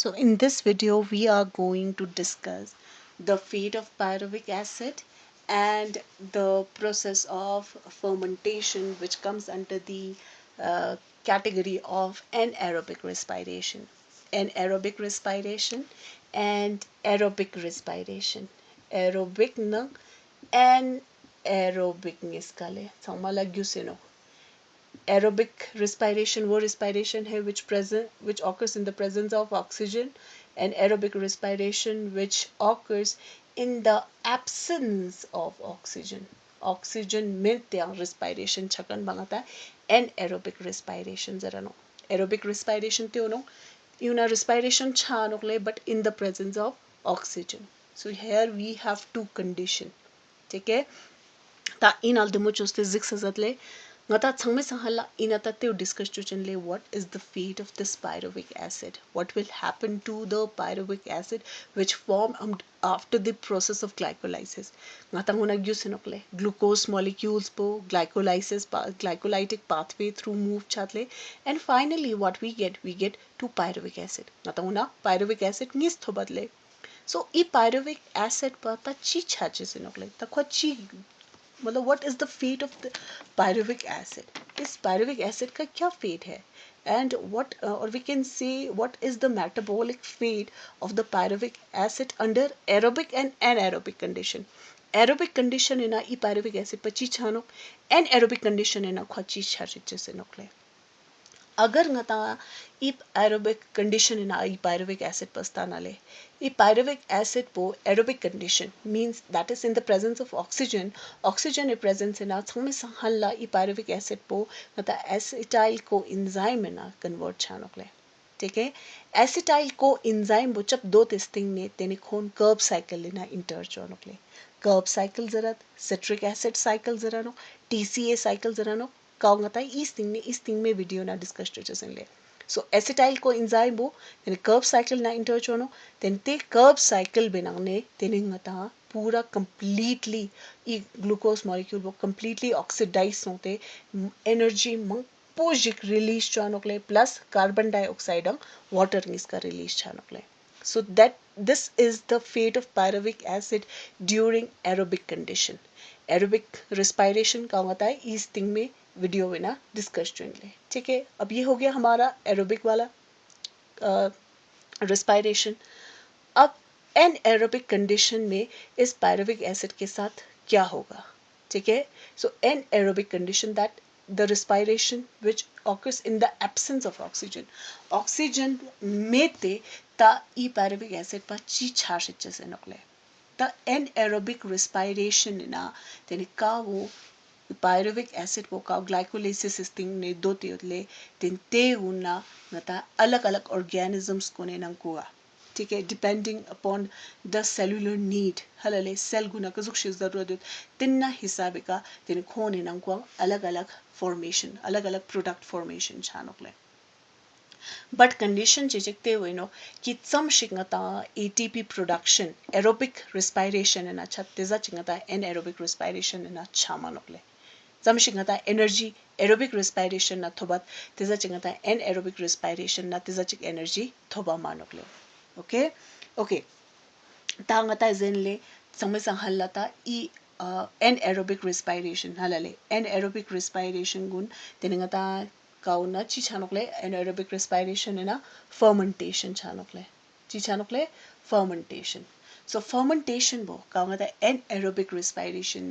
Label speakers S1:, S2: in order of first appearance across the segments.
S1: So in this video we are going to discuss the fate of pyruvic acid and the process of fermentation, which comes under the category of anaerobic respiration. Anaerobic respiration and aerobic respiration. Aerobic na anaerobic niskale. Samala gyusino. Aerobic respiration वो respiration है which occurs in the presence of oxygen, and aerobic respiration which occurs in the absence of oxygen. Oxygen मिलते हैं respiration छकन बंगता and aerobic respiration जरा no. Aerobic respiration ते उनो यूना respiration छानोक ले but in the presence of oxygen. So here we have two condition. ठीक है? Ta in al demo choste zik sazatle ngata changme sanghala inata te discuss chuchenle what is the fate of this pyruvic acid, what will happen to the pyruvic acid which form after the process of glycolysis. Ngata nguna gyusinokle glucose molecules po glycolysis glycolytic pathway through move chatle, and finally what we get to pyruvic acid. Ngata nguna pyruvic acid nis thobadle. So e pyruvic acid pa ta chi chache sinokle ta khwa chi मतलब what is the fate of the pyruvic acid, इस pyruvic acid का क्या fate है, and what or we can say what is the metabolic fate of the pyruvic acid under aerobic and anaerobic condition. Aerobic condition ina E pyruvic acid पची छानो, anaerobic condition ina खची छारिचे से नोकले. अगर ngata ई aerobic condition ina ई pyruvic acid पस्ताना ले, ई pyruvic acid po aerobic condition means that is in the presence of oxygen. Oxygen is present ina changme sanghalla E pyruvic acid po ngata acetyl coenzyme ina convert छानोकले. ठीक है? acetyl coenzyme bo जब दो testing ने तेने खोन curb cycle ina inter छानोकले. Curb cycle जरा citric acid cycle जरा no TCA cycle जरा no काउंगता इस थिंग में वीडियो ना डिस्कस चुचसन ले. So acetyl coenzyme bo then curb cycle na interchono then te curb cycle benangne teningata पूरा completely ई glucose molecule वो completely oxidize होते energy मंग पोजिक release चानोकले plus carbon dioxide अंग water निस्का release चानोकले. So that this is the fate of pyruvic acid during aerobic condition. Aerobic respiration का होता है इस thing में वीडियो में ना डिस्कस करेंगे. ठीक है, अब ये हो गया हमारा एरोबिक वाला रेस्पिरेशन. अब एनएरोबिक कंडीशन में इस पायरुविक एसिड के साथ क्या होगा. ठीक है, so anaerobic condition that the respiration which occurs in the absence of oxygen. Oxygen mete ta e pyruvic acid pa chi chashitche se nokle. The anaerobic respiration na teni ka wo pyruvic acid वो का glycolysis system ने दो तेले तीन ते उन्ना नता अलग अलग organisms को ने नंकुआ. ठीक है, depending upon the cellular need हलले cell गुना का जुक शिज़ ज़रूरत है तिन्ना हिसाब का तीन खोने नंकुआ अलग अलग formation अलग अलग product formation छानोकले. But condition चिचिकते हुए नो कि some शिंगता ATP production aerobic respiration है ना छत्तीसा चिंगता anaerobic respiration है ना छामानोकले. Zamshingata energy aerobic respiration na thobat teza chingata anaerobic respiration na teza chik energy thoba manokle. Okay, tangata zenle samay sanghallata I anaerobic respiration halale anaerobic respiration gun teningata kauna chi chanokle anaerobic respiration na fermentation chanokle chi chanokle fermentation. So fermentation bo kaungata anaerobic respiration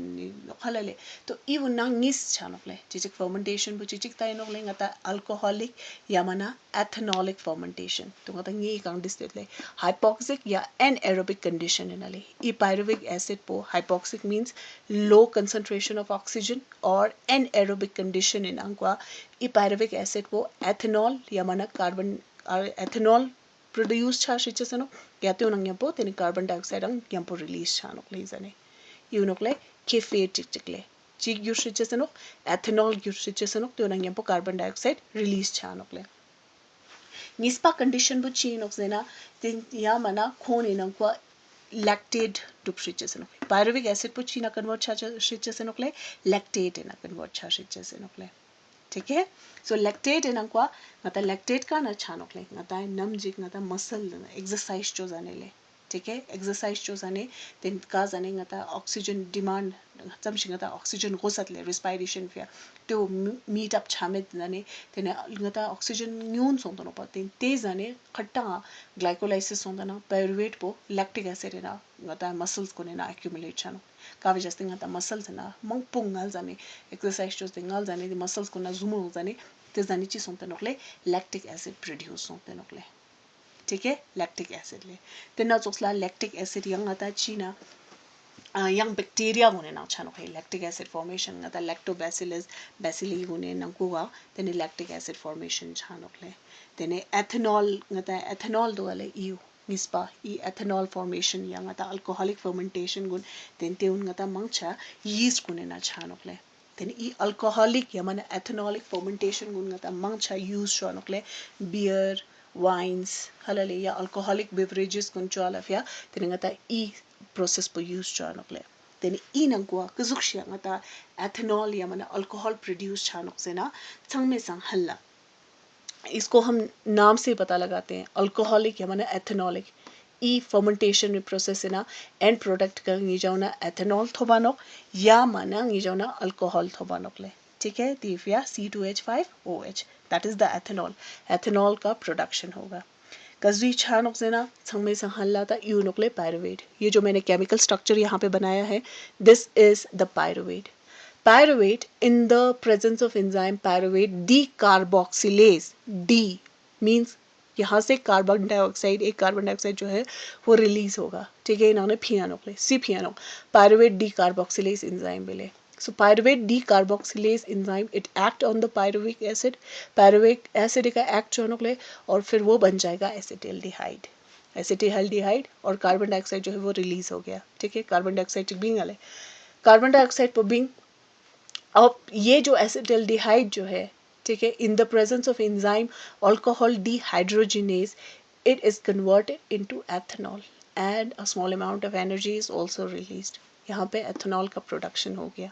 S1: halale तो ई वुना नीस छानोकले चिचिक fermentation bu चिचिक ताई नोकले ngata alcoholic या मना ethanolic fermentation तो ngata ngi kang disletle hypoxic या anaerobic condition नले ई pyruvic acid po hypoxic means low concentration of oxygen or anaerobic condition in angwa E pyruvic acid po ethanol या मना carbon ethanol produce छा शिचसनो या तो नंग यंपो तेने carbon dioxide अंग यंपो release छानोकले इजने यूनोकले केफे चिकचिकले चिक यूशिचसनो ethanol यूशिचसनो तो नंग यंपो carbon dioxide release छानोकले. निस्पा condition bu चीनोक सेना तीन या मना खोन इनंगवा lactate dupshicheseno pyruvic acid bu चीना convert छा शिचसनोकले lactate इना convert छा शिचसनोकले. ठीक है सो लैक्टेट इन अंक्वा ngata lactate का ना छानोक ले ngata नम जिक ngata मसल एक्सरसाइज जो जाने ले ठीक है एक्सरसाइज जो जाने दिन का जाने ngata ऑक्सीजन डिमांड समझ ngata ऑक्सीजन गोसत ले रेस्पिरेशन फिया तो मीट अप छामेत जाने तेने ngata ऑक्सीजन न्यून सोंदनो पाते ते जाने खट्टा ग्लाइकोलाइसिस सोंदना पायरुवेट पो लैक्टिक एसिड ना ngata मसल्स को ने ना एक्यूमुलेट छानो का वजह से ngata मसल्स ना मंग पुंगल जाने एक्सरसाइज जो दिंगल जाने दी मसल्स को ना जूम जाने ते जाने ची सोंते नोकले लैक्टिक एसिड प्रोड्यूस होते नोकले ठीक है लैक्टिक एसिड ले ते ना जोसला लैक्टिक एसिड यंग आता चीना यंग बैक्टीरिया होने ना छानो है लैक्टिक एसिड फॉर्मेशन आता लैक्टोबैसिलस बैसिली होने नंकुवा तेने लैक्टिक एसिड फॉर्मेशन छानो ले तेने एथेनॉल ngata एथेनॉल दो वाले यू निस्पा ई एथेनॉल फॉर्मेशन यंग आता अल्कोहलिक फर्मेंटेशन गुण तेंते उन ngata मंगचा यीस्ट गुने ना छानो ले तेने ई अल्कोहलिक या माने एथेनॉलिक फर्मेंटेशन गुण ngata मंगचा यूज छानो ले बियर वाइन्स हलले या अल्कोहलिक बेवरेजेस गुण चालफया तेने ngata ई प्रोसेस पर यूज छानो ले तेने ई नंकुआ कुजुक्षिया ngata एथेनॉल या माने अल्कोहल प्रोड्यूस छानो से ना संग में संग हल्ला इसको हम नाम से पता लगाते हैं अल्कोहलिक या माने एथेनॉलिक ई फर्मेंटेशन प्रोसेस ना एंड प्रोडक्ट का निजाउना एथेनॉल थोबानो या माना निजाउना अल्कोहल थोबानो ले ठीक है Divya C2H5OH that is the ethanol ethanol का प्रोडक्शन होगा कजरी छानोक से ना संगमे संहल्ला था यूनोक्ले पायरुवेट ये जो मैंने केमिकल स्ट्रक्चर यहाँ पे बनाया है this is the pyruvate pyruvate in the presence of enzyme pyruvate decarboxylase D means यहाँ से कार्बन डाइऑक्साइड एक कार्बन डाइऑक्साइड जो है वो रिलीज होगा ठीक है इन्होंने फियानोक ले सी फियानोक पायरुवेट डीकार्बोक्सिलेज एंजाइम मिले so pyruvate decarboxylase enzyme it act on the pyruvic acid का act जो ले और फिर वो बन जाएगा एसिटिल्डिहाइड और कार्बन डाइऑक्साइड जो है वो रिलीज हो गया ठीक है कार्बन डाइऑक्साइड बिंग वाले कार्बन डाइऑक्साइड पर बिंग अब ये जो एसिटिल्डिहाइड जो है ठीक है in the presence of enzyme alcohol dehydrogenase it is converted into ethanol and a small amount of energy is also released यहाँ पे ethanol का प्रोडक्शन हो गया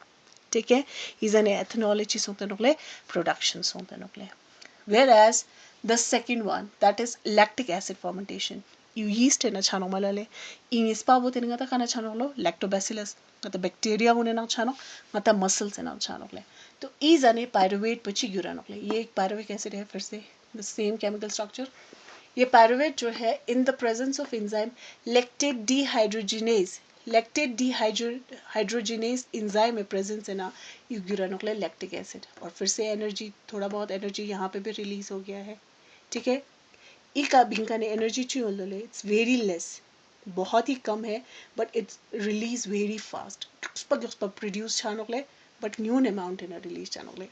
S1: ठीक है इज़न ethanol चीज़ होते नकले प्रोडक्शंस होते नकले whereas the second one that is lactic acid fermentation yeast है ना छानो मलाले इनिस्पा वो तेरे गता खाना छानो लो lactobacillus गता बैक्टीरिया होने ना छानो गता मसल्स है ना छानो ले तो इज़ने पायरुवेट पची गिरा नकले ये एक पायरुविक एसिड है फिर से the same chemical structure ये पायरुवेट जो है in the presence of enzyme lactate dehydrogenase enzyme में प्रेजेंस है ना यू गिरानोक्ले लैक्टिक एसिड और फिर से एनर्जी थोड़ा बहुत एनर्जी यहाँ पे भी रिलीज हो गया है ठीक है इका बिंका ने एनर्जी चाहिए इट्स वेरी लेस बहुत ही कम है but it's release very fast उस पर प्रोड्यूस छानोक्ले बट न्यून अमाउंट है ना रिलीज छानोक्ले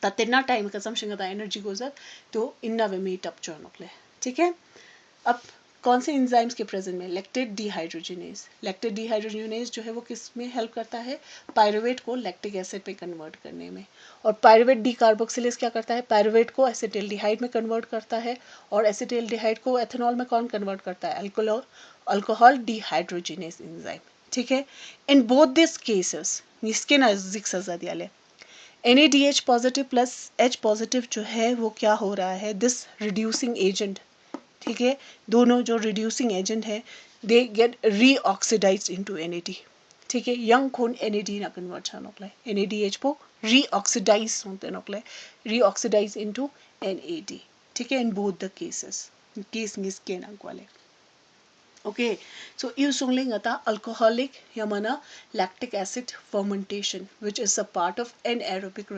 S1: तत्ना टाइम कंजम्पशन का एनर्जी गोजर तो इन्ना वे मीट अप चोनोक्ले ठीक है अब कौन से एंजाइम्स के प्रेजेंट में लैक्टेट डिहाइड्रोजिनेज जो है वो किस में हेल्प करता है पायरुवेट को लैक्टिक एसिड पे कन्वर्ट करने में और पायरुवेट डीकार्बोक्सिलेज क्या करता है पायरुवेट को एसिटिल्डिहाइड में कन्वर्ट करता है और एसिटिल्डिहाइड को एथेनॉल में कौन कन्वर्ट करता है अल्कोहल डिहाइड्रोजिनेज एंजाइम ठीक है इन बोथ दिस केसेस इसके नजदीक सजा दिया ले NADH positive plus H positive जो है वो क्या हो रहा है दिस रिड्यूसिंग एजेंट ठीक है दोनों जो रिड्यूसिंग एजेंट है दे गेट रीऑक्सीडाइज्ड इनटू NAD ठीक है यंग खून NAD ना कन्वर्ट छा नोकले NADH को रीऑक्सीडाइज होते नोकले रीऑक्सीडाइज इनटू NAD ठीक है in both the cases case निस्के ना वाले okay so you sungling ata alcoholic yamana lactic acid fermentation which is a part of anaerobic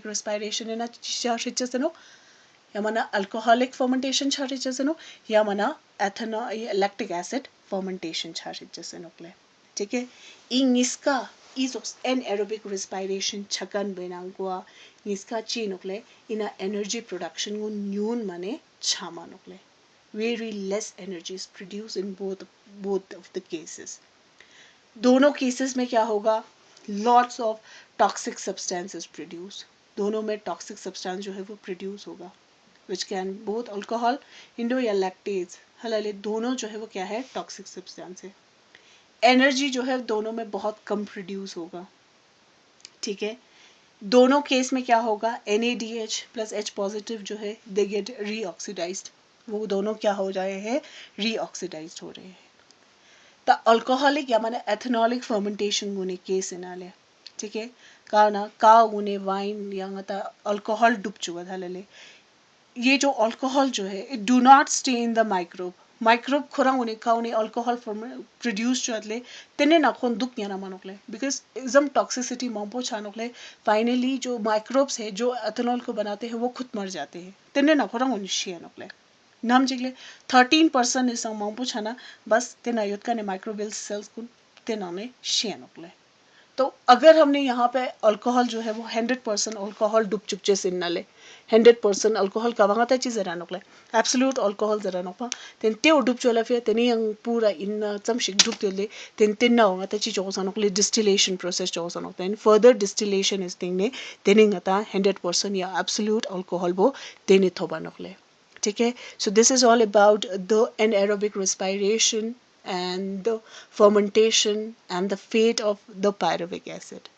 S1: respiration ena chacheseno yamana alcoholic fermentation chacheseno yamana ethanol lactic acid fermentation chacheseno kle ठीक है इन इसका इस anaerobic respiration छकन बेनांगवा इसका चीनुकले इना energy production को न्यून माने छामा नुकले very less energy is produced in both of the cases दोनों केसेस में क्या होगा lots of toxic substances produce दोनों में toxic substance जो है वो produce होगा which can both alcohol Indo या lactase हलाले दोनों जो है वो क्या है toxic substance है एनर्जी जो है दोनों में बहुत कम प्रोड्यूस होगा ठीक है दोनों केस में क्या होगा, NADH प्लस H पॉजिटिव जो है दे गेट रीऑक्सीडाइज्ड, वो दोनों क्या हो रहे हैं, रीऑक्सीडाइज्ड हो रहे हैं. The alcoholic या माने एथेनॉलिक फर्मेंटेशन गुने केस इनाले, ठीक है, काना का गुने वाइन या ngata अल्कोहल डुब चुका था ले. ये जो अल्कोहल जो है it do not stay in the microbe, microbe खुरा उन्हें का उन्हें अल्कोहल प्रोड्यूस जो अतले तेने ना खोन दुख या ना मानोकले बिकॉज इजम टॉक्सिसिटी मोंपो छानोकले फाइनली जो माइक्रोब्स है जो एथेनॉल को बनाते हैं वो खुद मर जाते हैं तेने ना खोरा उन्हें शिया नोकले नाम जिगले 13% इस मोंपो छाना बस तेना युद्ध का ने माइक्रोबियल सेल्स को तेना ने शिया नोकले. तो अगर हमने यहाँ पे अल्कोहल जो है वो 100% अल्कोहल डुब चुके से नले 100% अल्कोहल का वहाँ तक चीज़ जरा नकले एब्सोल्यूट अल्कोहल जरा नकपा तेन ते डुब चला फिर तेनी यंग पूरा इन चमशिक डुब तेले तेन तेन ना होगा तची जो सा नकले डिस्टिलेशन प्रोसेस जो सा नकता है फर्दर डिस्टिलेशन इस थिंग ने तेनी गता 100% या एब्सोल्यूट अल्कोहल वो तेनी थोबा नकले. ठीक है, so this is all about the anaerobic respiration and the fermentation and the fate of the pyruvic acid.